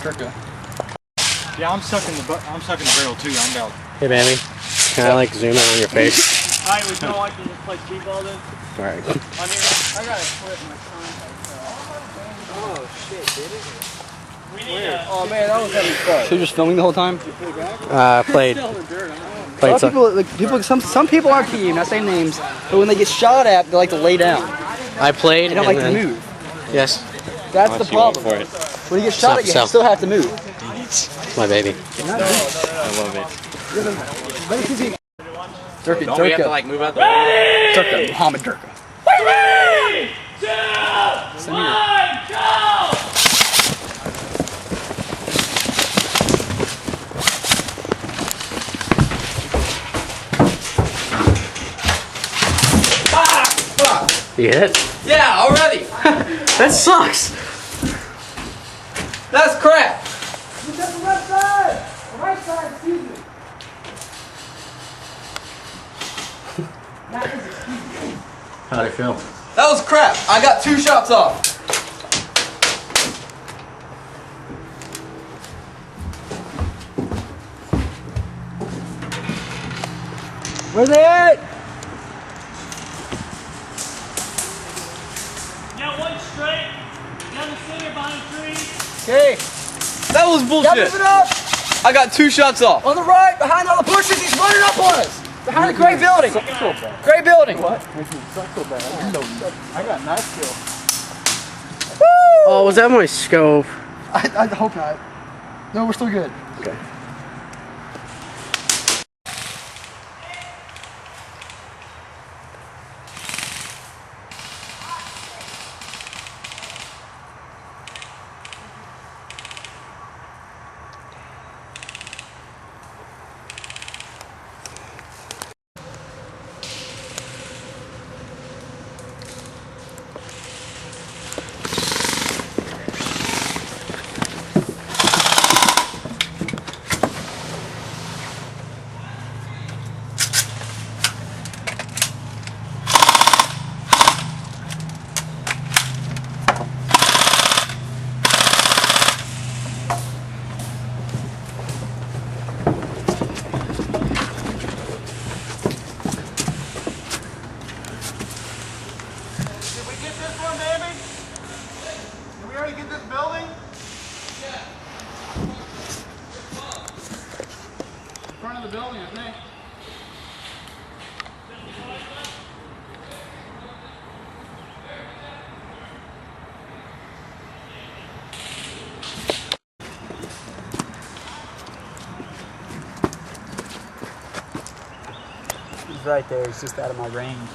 Turka. Yeah, I'm sucking the barrel too. I'm about. Hey, baby. Can I like zoom in on your face? Alright, we don't like to just play speedball then? Alright. I gotta quit my contact. Oh shit, did it? Oh man, that was heavy fun. So you're just filming the whole time? Played. Some people aren't team, not saying names, but when they get shot at, they like to lay down. I played. They don't like to move. Yes. That's the problem. For it. When you get shot at, you still have to move. My baby. I love it. Turka. Don't we have to like move out there? Turka. Muhammad Turka. 3, 2, 1, go! You hit? Yeah, already. That sucks. That's crap. You got the left side. The right side, excuse me. How'd it feel? That was crap. I got 2 shots off. Where's they at? Yeah, one straight. Down the center behind the tree. Okay. That was bullshit. Move it up. I got 2 shots off. On the right, behind all the bushes, he's running up on us. Behind the gray building. Gray building. What? I got knife skill. Oh, was that my scope? I hope not. No, we're still good. Okay. The building, I think. He's right there. He's just out of my range.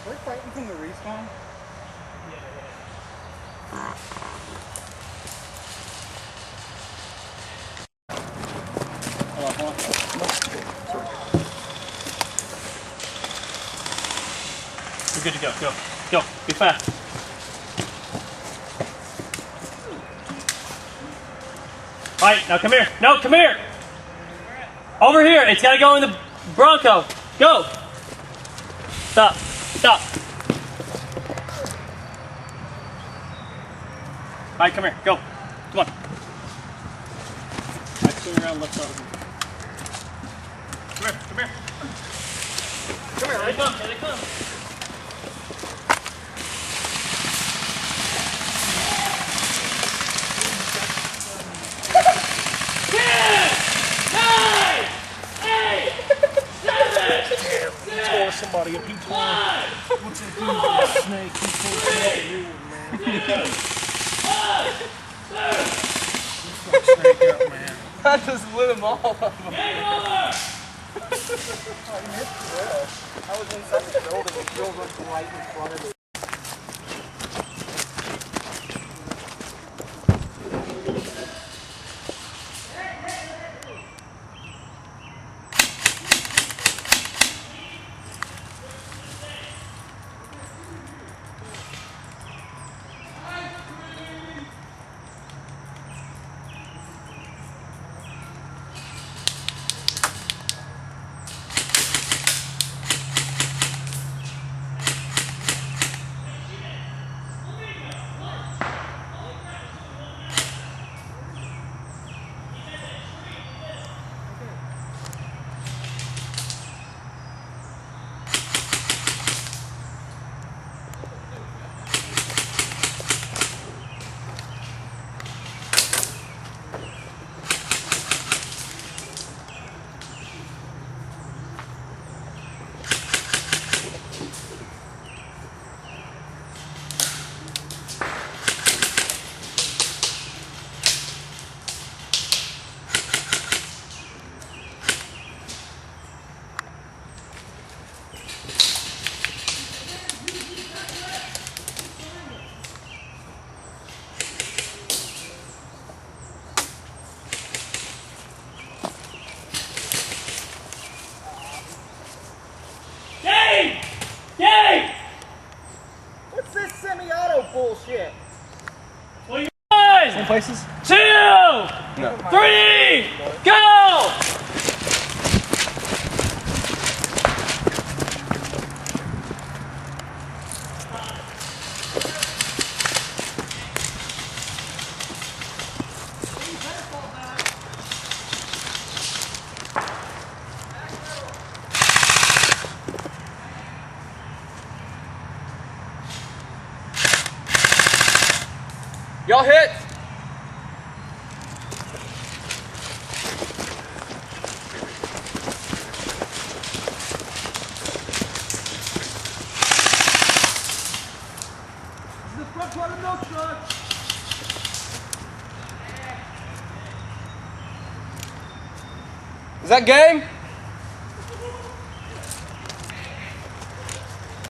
We're fighting from the respawn? You're good to go. Go. Go. Be fast. Alright, now come here. No, come here. Over here. It's got to go in the Bronco. Go. Stop. Stop. Alright, come here. Go. Come on. Alright, swing around left side. Come here. Come here. Come here. Here they come. Here they come. Somebody a P20. I just lit him off. I was inside the building and drove like the light in front of it. What's this semi-auto bullshit? Well, one, Places? 2, 3, go! Y'all hit! This is the front part of the milk truck. Is that game?